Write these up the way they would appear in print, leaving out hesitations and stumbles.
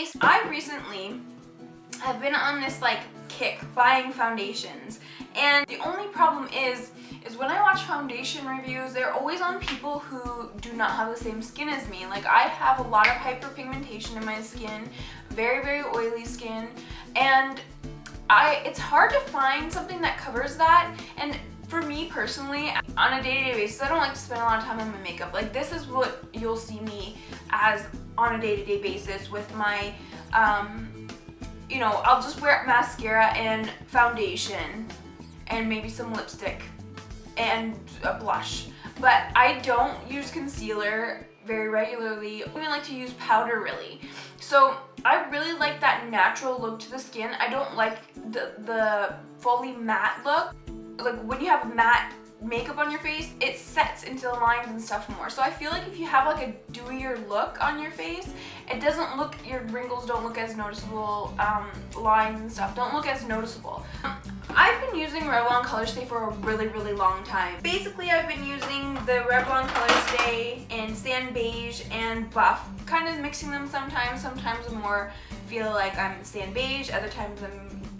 anyways, I recently have been on this like kick buying foundations, and the only problem is when I watch foundation reviews, they're always on people who do not have the same skin as me. Like, I have a lot of hyperpigmentation in my skin, very, very oily skin, and it's hard to find something that covers that. And for me personally, on a day-to-day basis, I don't like to spend a lot of time on my makeup. Like, this is what you'll see me as on a day-to-day basis with my, you know, I'll just wear mascara and foundation and maybe some lipstick and a blush. But I don't use concealer very regularly. I even like to use powder really. So I really like that natural look to the skin. I don't like the fully matte look. Like, when you have matte makeup on your face, it sets into the lines and stuff more. So I feel like if you have like a dewier look on your face, it doesn't look, your wrinkles don't look as noticeable, lines and stuff don't look as noticeable. I've been using Revlon Colourstay for a really, really long time. Basically, I've been using the Revlon Colourstay in Sand Beige and Buff, kind of mixing them sometimes. Sometimes I more feel like I'm Sand Beige, other times I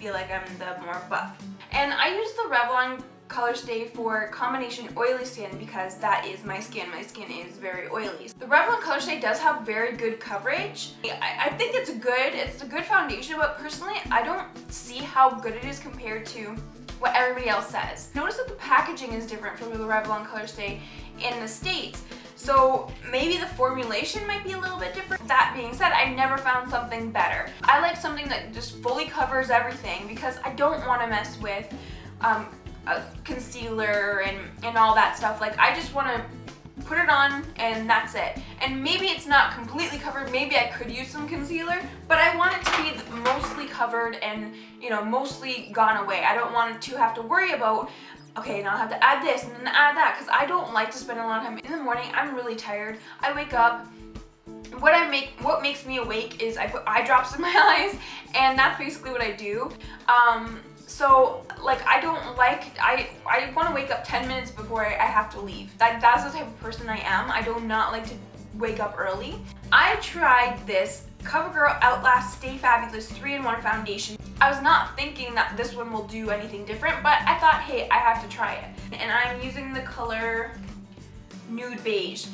feel like I'm the more Buff. And I use the Revlon Colourstay for combination oily skin because that is my skin. My skin is very oily. The Revlon Colourstay does have very good coverage. I think it's a good foundation, but personally I don't see how good it is compared to what everybody else says. Notice that the packaging is different from the Revlon Colourstay in the States. So maybe the formulation might be a little bit different. That being said, I never found something better. I like something that just fully covers everything because I don't want to mess with a concealer and all that stuff. Like, I just want to put it on and that's it. And maybe it's not completely covered, maybe I could use some concealer, but I want it to be mostly covered and, you know, mostly gone away. I don't want to have to worry about, okay, now I have to add this and then add that, because I don't like to spend a lot of time in the morning. I'm really tired. I wake up, what makes me awake is I put eye drops in my eyes, and that's basically what I do. So, like, I want to wake up 10 minutes before I have to leave. That's the type of person I am. I do not like to wake up early. I tried this CoverGirl Outlast Stay Fabulous 3-in-1 foundation. I was not thinking that this one will do anything different, but I thought, hey, I have to try it. And I'm using the color Nude Beige.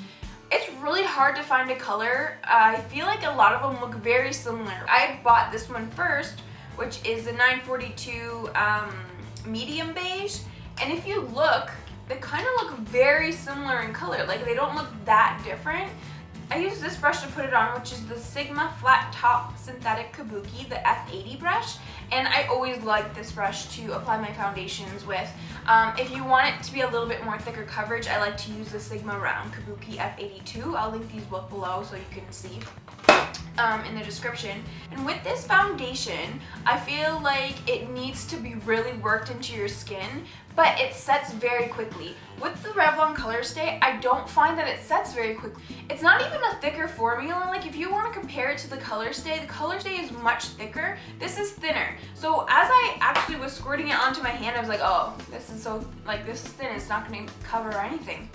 It's really hard to find a color. I feel like a lot of them look very similar. I bought this one first, which is the 942 medium beige, and if you look, they kind of look very similar in color. Like, they don't look that different. I use this brush to put it on, which is the Sigma Flat Top Synthetic Kabuki, the F80 brush, and I always like this brush to apply my foundations with. If you want it to be a little bit more thicker coverage, I like to use the Sigma Round Kabuki F82. I'll link these both below so you can see in the description. And with this foundation, I feel like it needs to be really worked into your skin, but it sets very quickly. With the Revlon Colourstay, I don't find that it sets very quickly. It's not even a thicker formula. Like, if you want to compare it to the Colourstay is much thicker. This is thinner. So as I actually was squirting it onto my hand, I was like, oh, this is so, like, this is thin, it's not going to cover anything.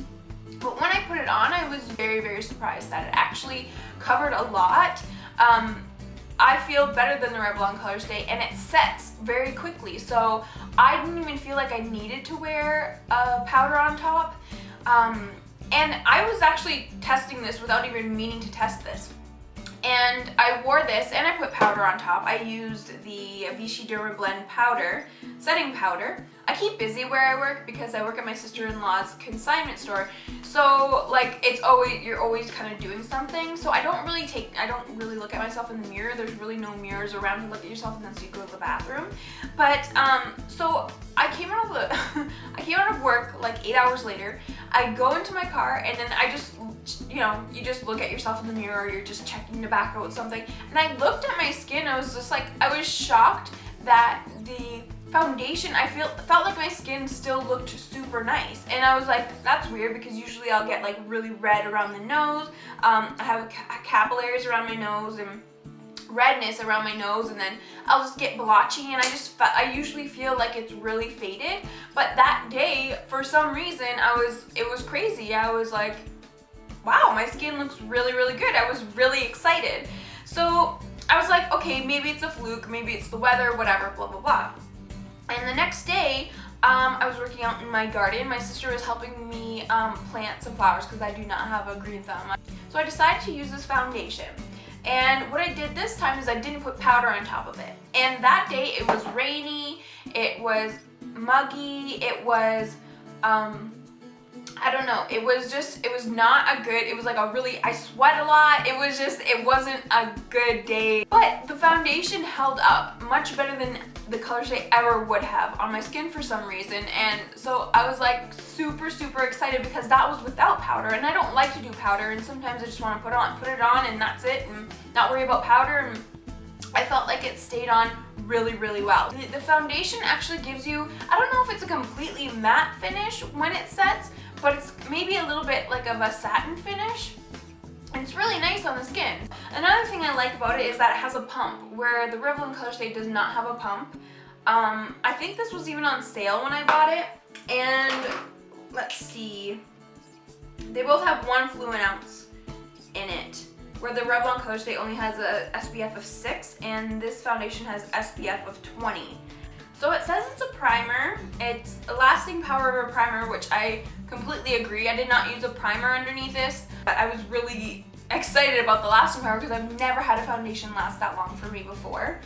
But when I put it on, I was very, very surprised that it actually covered a lot. I feel better than the Revlon Colourstay, and it sets very quickly. So I didn't even feel like I needed to wear a powder on top. And I was actually testing this without even meaning to test this. And I wore this and I put powder on top. I used the Vichy Derma Blend powder, setting powder. I keep busy where I work because I work at my sister-in-law's consignment store. So, like, you're always kind of doing something. So I don't really look at myself in the mirror. There's really no mirrors around to look at yourself unless you go to the bathroom. But so I came out of work like 8 hours later. I go into my car and then I just, you just look at yourself in the mirror, you're just checking to back out something. And I looked at my skin, I was just like, I was shocked that the foundation, felt like my skin still looked super nice. And I was like, that's weird, because usually I'll get like really red around the nose. I have capillaries around my nose and redness around my nose, and then I'll just get blotchy, and I usually feel like it's really faded. But that day, for some reason, it was crazy. I was like, wow, my skin looks really, really good. I was really excited. So I was like, okay, maybe it's a fluke, maybe it's the weather, whatever, blah, blah, blah. And the next day, I was working out in my garden. My sister was helping me plant some flowers because I do not have a green thumb. So I decided to use this foundation. And what I did this time is I didn't put powder on top of it. And that day it was rainy, it was muggy, it was, I don't know, it was not a good, it was like a really, I sweat a lot, it wasn't a good day. But the foundation held up much better than the Colourstay ever would have on my skin for some reason. And so I was like super excited because that was without powder, and I don't like to do powder, and sometimes I just want to put it on and that's it, and not worry about powder. And I felt like it stayed on really well. The foundation actually gives you, I don't know if it's a completely matte finish when it sets, but it's maybe a little bit like of a satin finish. And it's really nice on the skin. Another thing I like about it is that it has a pump, where the Revlon Colourstay does not have a pump. I think this was even on sale when I bought it. And let's see, they both have 1 fluid ounce in it, where the Revlon Colourstay only has a SPF of 6 and this foundation has SPF of 20. So it says it's a primer. It's a lasting power of a primer, which I completely agree. I did not use a primer underneath this, but I was really excited about the lasting power because I've never had a foundation last that long for me before.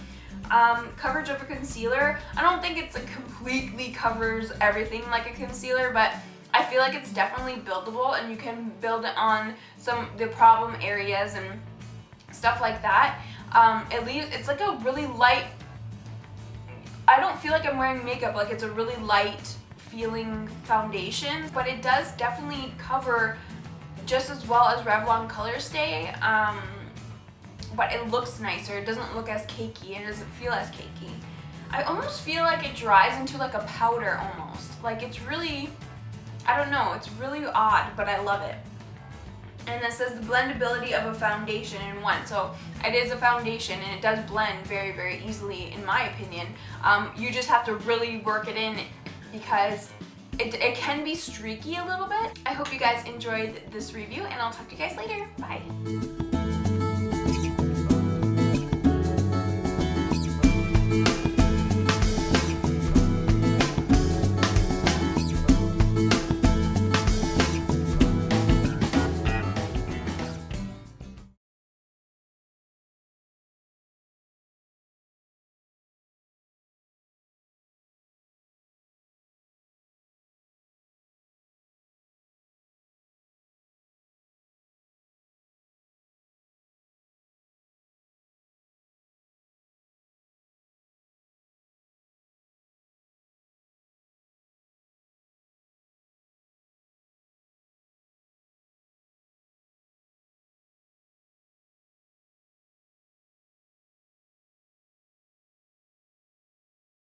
Coverage of a concealer. I don't think it's completely covers everything like a concealer, but I feel like it's definitely buildable, and you can build it on the problem areas and stuff like that. It's like a really light, I don't feel like I'm wearing makeup, like it's a really light feeling foundation, but it does definitely cover just as well as Revlon Colourstay, but it looks nicer. It doesn't look as cakey, and it doesn't feel as cakey. I almost feel like it dries into like a powder almost. Like it's really, I don't know, it's really odd, but I love it. And this says the blendability of a foundation in one. So it is a foundation, and it does blend very easily, in my opinion. You just have to really work it in because it can be streaky a little bit. I hope you guys enjoyed this review, and I'll talk to you guys later. Bye.